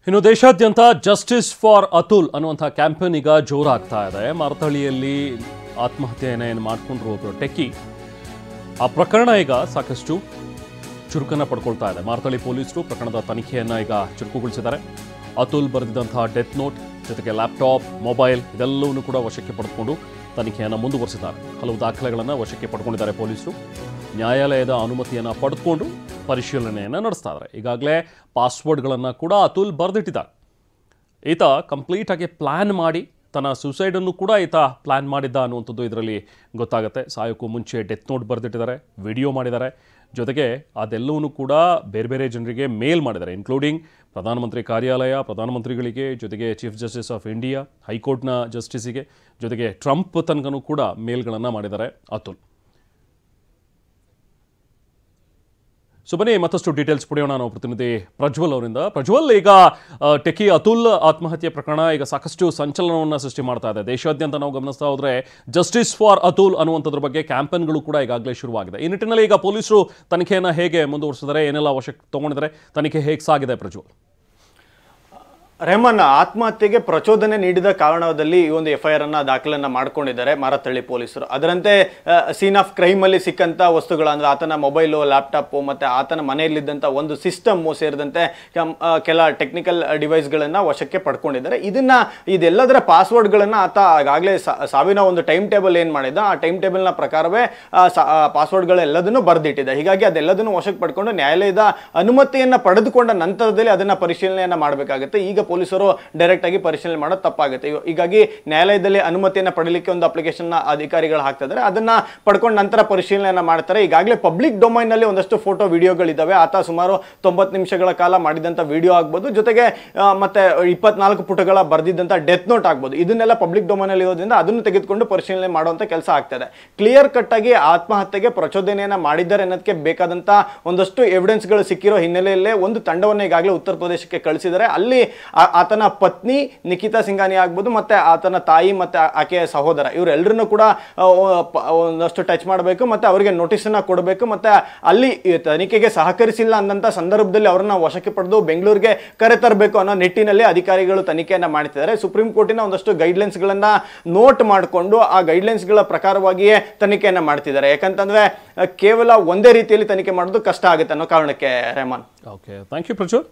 ಇನ್ನು ದೇಶಾದ್ಯಂತ justice for Atul ಅನ್ನುವಂಥ ಕ್ಯಾಂಪೇನ್ ಈಗ ಜೋರಾಗ್ತಾ ಇದೆ. ಮಾರತಹಳ್ಳಿಯಲ್ಲಿ ಆತ್ಮಹತ್ಯೆಯನ್ನು ಮಾಡಿಕೊಂಡಿರುವ ಒಬ್ಬರು ಟೆಕ್ಕಿ ಆ ಪ್ರಕರಣ ಈಗ ಸಾಕಷ್ಟು ಚುರುಕನ್ನು ಪಡ್ಕೊಳ್ತಾ ಇದೆ. ಮಾರತಹಳ್ಳಿ ಪೊಲೀಸರು ಪ್ರಕರಣದ ತನಿಖೆಯನ್ನು ಈಗ ಚುರುಕುಗೊಳಿಸಿದ್ದಾರೆ. ಅತುಲ್ ಬರೆದಿದ್ದಂತಹ ಡೆತ್ ನೋಟ್ ಜೊತೆಗೆ ಲ್ಯಾಪ್ಟಾಪ್, ಮೊಬೈಲ್ ಇದೆಲ್ಲವನ್ನೂ ಕೂಡ ವಶಕ್ಕೆ ಪಡೆದುಕೊಂಡು ತನಿಖೆಯನ್ನು ಮುಂದುವರಿಸಿದ್ದಾರೆ. ಹಲವು ದಾಖಲೆಗಳನ್ನು ವಶಕ್ಕೆ ಪಡ್ಕೊಂಡಿದ್ದಾರೆ ಪೊಲೀಸರು. ನ್ಯಾಯಾಲಯದ ಅನುಮತಿಯನ್ನು ಪಡೆದುಕೊಂಡು ಪರಿಶೀಲನೆಯನ್ನು ನಡೆಸ್ತಾ ಇದ್ದಾರೆ. ಈಗಾಗಲೇ ಪಾಸ್ವರ್ಡ್ಗಳನ್ನು ಕೂಡ ಅತುಲ್ ಬರೆದಿಟ್ಟಿದ್ದಾರೆ. ಈತ ಕಂಪ್ಲೀಟಾಗಿ ಪ್ಲ್ಯಾನ್ ಮಾಡಿ ತನ್ನ ಸುಸೈಡನ್ನು ಕೂಡ ಈತ ಪ್ಲ್ಯಾನ್ ಮಾಡಿದ್ದ ಅನ್ನುವಂಥದ್ದು ಇದರಲ್ಲಿ ಗೊತ್ತಾಗುತ್ತೆ. ಸಾಯೋಕ್ಕೂ ಮುಂಚೆ ಡೆತ್ ನೋಟ್ ಬರೆದಿಟ್ಟಿದ್ದಾರೆ, ವಿಡಿಯೋ ಮಾಡಿದ್ದಾರೆ. ಜೊತೆಗೆ ಅದೆಲ್ಲವನ್ನೂ ಕೂಡ ಬೇರೆ ಬೇರೆ ಜನರಿಗೆ ಮೇಲ್ ಮಾಡಿದ್ದಾರೆ, ಇನ್ಕ್ಲೂಡಿಂಗ್ ಪ್ರಧಾನಮಂತ್ರಿ ಕಾರ್ಯಾಲಯ, ಪ್ರಧಾನಮಂತ್ರಿಗಳಿಗೆ, ಜೊತೆಗೆ ಚೀಫ್ ಜಸ್ಟಿಸ್ ಆಫ್ ಇಂಡಿಯಾ, ಹೈಕೋರ್ಟ್ನ ಜಸ್ಟಿಸಿಗೆ, ಜೊತೆಗೆ ಟ್ರಂಪ್ ತನಕನೂ ಕೂಡ ಮೇಲ್ಗಳನ್ನು ಮಾಡಿದ್ದಾರೆ ಅತುಲ್. ಸೊ ಬನ್ನಿ ಮತ್ತಷ್ಟು ಡೀಟೇಲ್ಸ್ ಪಡೆಯೋಣ ನಾವು ಪ್ರತಿನಿಧಿ ಪ್ರಜ್ವಲ್ ಅವರಿಂದ. ಪ್ರಜ್ವಲ್, ಈಗ ಟೆಕ್ಕಿ ಅತುಲ್ ಆತ್ಮಹತ್ಯೆ ಪ್ರಕರಣ ಈಗ ಸಾಕಷ್ಟು ಸಂಚಲನವನ್ನು ಸೃಷ್ಟಿ ಮಾಡ್ತಾ ಇದೆ. ದೇಶಾದ್ಯಂತ ನಾವು ಗಮನಿಸ್ತಾ ಹೋದರೆ ಜಸ್ಟಿಸ್ ಫಾರ್ ಅತುಲ್ ಅನ್ನುವಂಥದ್ರ ಬಗ್ಗೆ ಕ್ಯಾಂಪೇನ್ಗಳು ಕೂಡ ಈಗಾಗಲೇ ಶುರುವಾಗಿದೆ. ಈ ನಿಟ್ಟಿನಲ್ಲಿ ಈಗ ಪೊಲೀಸರು ತನಿಖೆಯನ್ನು ಹೇಗೆ ಮುಂದುವರಿಸಿದ್ದಾರೆ, ಏನೆಲ್ಲ ವಶಕ್ಕೆ ತಗೊಂಡಿದ್ದಾರೆ, ತನಿಖೆ ಹೇಗೆ ಸಾಗಿದೆ ಪ್ರಜ್ವಲ್? ರೆಹಮಾನ್ ಆತ್ಮಹತ್ಯೆಗೆ ಪ್ರಚೋದನೆ ನೀಡಿದ ಕಾರಣದಲ್ಲಿ ಈ ಒಂದು FIR ಅನ್ನ ದಾಖಲನ್ನ ಮಾಡ್ಕೊಂಡಿದ್ದಾರೆ ಮಾರತಹಳ್ಳಿ ಪೊಲೀಸರು. ಅದರಂತೆ ಸೀನ್ ಆಫ್ ಕ್ರೈಮ್ ಅಲ್ಲಿ ಸಿಕ್ಕಂತ ವಸ್ತುಗಳು ಅಂದ್ರೆ ಆತನ ಮೊಬೈಲು, ಲ್ಯಾಪ್ಟಾಪ್ ಮತ್ತೆ ಆತನ ಮನೆಯಲ್ಲಿದ್ದಂಥ ಒಂದು ಸಿಸ್ಟಮ್ ಸೇರಿದಂತೆ ಕೆಲ ಟೆಕ್ನಿಕಲ್ ಡಿವೈಸ್ಗಳನ್ನ ವಶಕ್ಕೆ ಪಡ್ಕೊಂಡಿದ್ದಾರೆ. ಇದೆಲ್ಲದರ ಪಾಸ್ವರ್ಡ್ಗಳನ್ನ ಆತ ಈಗಾಗಲೇ ಸಾವಿನ ಒಂದು ಟೈಮ್ ಟೇಬಲ್ ಏನ್ ಮಾಡಿದ ಆ ಟೈಮ್ ಟೇಬಲ್ನ ಪ್ರಕಾರವೇ ಪಾಸ್ವರ್ಡ್ಗಳೆಲ್ಲದನ್ನು ಬರೆದಿಟ್ಟಿದೆ. ಹೀಗಾಗಿ ಅದೆಲ್ಲದನ್ನು ವಶಕ್ಕೆ ಪಡ್ಕೊಂಡು ನ್ಯಾಯಾಲಯದ ಅನುಮತಿಯನ್ನ ಪಡೆದುಕೊಂಡ ನಂತರದಲ್ಲಿ ಅದನ್ನ ಪರಿಶೀಲನೆಯನ್ನ ಮಾಡಬೇಕಾಗುತ್ತೆ. ಈಗ ಪೊಲೀಸರು ಡೈರೆಕ್ಟ್ ಆಗಿ ಪರಿಶೀಲನೆ ಮಾಡೋದು ತಪ್ಪಾಗುತ್ತೆ. ಹೀಗಾಗಿ ನ್ಯಾಯಾಲಯದಲ್ಲಿ ಅನುಮತಿಯನ್ನ ಪಡೆಯಲಿಕ್ಕೆ ಒಂದು ಅಪ್ಲಿಕೇಶನ್ ಅಧಿಕಾರಿಗಳು ಹಾಕ್ತಾ ಇದ್ದಾರೆ. ಅದನ್ನ ಪಡ್ಕೊಂಡ ನಂತರ ಪರಿಶೀಲನೆಯನ್ನ ಮಾಡ್ತಾರೆ. ಈಗಾಗಲೇ ಪಬ್ಲಿಕ್ ಡೊಮೈನ್ ನಲ್ಲಿ ಒಂದಷ್ಟು ಫೋಟೋ ವಿಡಿಯೋಗಳಿದ್ದಾವೆ. ಆತ ಸುಮಾರು 90 ನಿಮಿಷಗಳ ಕಾಲ ಮಾಡಿದಂತ ವಿಡಿಯೋ ಆಗ್ಬೋದು, ಜೊತೆಗೆ ಮತ್ತೆ 24 ಪುಟಗಳ ಬರೆದಿದ್ದಂತ ಡೆತ್ ನೋಟ್ ಆಗ್ಬೋದು. ಇದನ್ನೆಲ್ಲ ಪಬ್ಲಿಕ್ ಡೊಮೈನ್ ಅಲ್ಲಿ ಇರೋದ್ರಿಂದ ಅದನ್ನು ತೆಗೆದುಕೊಂಡು ಪರಿಶೀಲನೆ ಮಾಡುವಂತ ಕೆಲಸ ಆಗ್ತದೆ. ಕ್ಲಿಯರ್ ಕಟ್ ಆಗಿ ಆತ್ಮಹತ್ಯೆಗೆ ಪ್ರಚೋದನೆಯನ್ನ ಮಾಡಿದ್ದಾರೆ ಅನ್ನೋದಕ್ಕೆ ಬೇಕಾದಂತ ಒಂದಷ್ಟು ಎವಿಡೆನ್ಸ್ ಗಳು ಸಿಕ್ಕಿರೋ ಹಿನ್ನೆಲೆಯಲ್ಲೇ ಒಂದು ತಂಡವನ್ನು ಈಗಾಗಲೇ ಉತ್ತರ ಪ್ರದೇಶಕ್ಕೆ ಕಳಿಸಿದ್ದಾರೆ. ಅಲ್ಲಿ ಆತನ ಪತ್ನಿ ನಿಖಿತಾ ಸಿಂಘಾನಿ ಆಗ್ಬೋದು, ಮತ್ತೆ ಆತನ ತಾಯಿ ಮತ್ತೆ ಆಕೆಯ ಸಹೋದರ ಇವರೆಲ್ಲರನ್ನು ಕೂಡ ಒಂದಷ್ಟು ಟಚ್ ಮಾಡಬೇಕು, ಮತ್ತೆ ಅವರಿಗೆ ನೋಟಿಸ್ ಅನ್ನ ಕೊಡಬೇಕು. ಮತ್ತೆ ಅಲ್ಲಿ ತನಿಖೆಗೆ ಸಹಕರಿಸಿಲ್ಲ ಅಂದಂತ ಸಂದರ್ಭದಲ್ಲಿ ಅವರನ್ನ ವಶಕ್ಕೆ ಪಡೆದು ಬೆಂಗಳೂರಿಗೆ ಕರೆತರಬೇಕು ಅನ್ನೋ ನಿಟ್ಟಿನಲ್ಲಿ ಅಧಿಕಾರಿಗಳು ತನಿಖೆಯನ್ನ ಮಾಡ್ತಿದ್ದಾರೆ. ಸುಪ್ರೀಂ ಕೋರ್ಟಿನ ಒಂದಷ್ಟು ಗೈಡ್ಲೈನ್ಸ್ ಗಳನ್ನ ನೋಟ್ ಮಾಡಿಕೊಂಡು ಆ ಗೈಡ್ಲೈನ್ಸ್ ಗಳ ಪ್ರಕಾರವಾಗಿಯೇ ತನಿಖೆಯನ್ನ ಮಾಡ್ತಿದ್ದಾರೆ. ಯಾಕಂತಂದ್ರೆ ಕೇವಲ ಒಂದೇ ರೀತಿಯಲ್ಲಿ ತನಿಖೆ ಮಾಡೋದು ಕಷ್ಟ ಆಗುತ್ತೆ ಅನ್ನೋ ಕಾರಣಕ್ಕೆ Rahman. Okay, thank you Prajwal.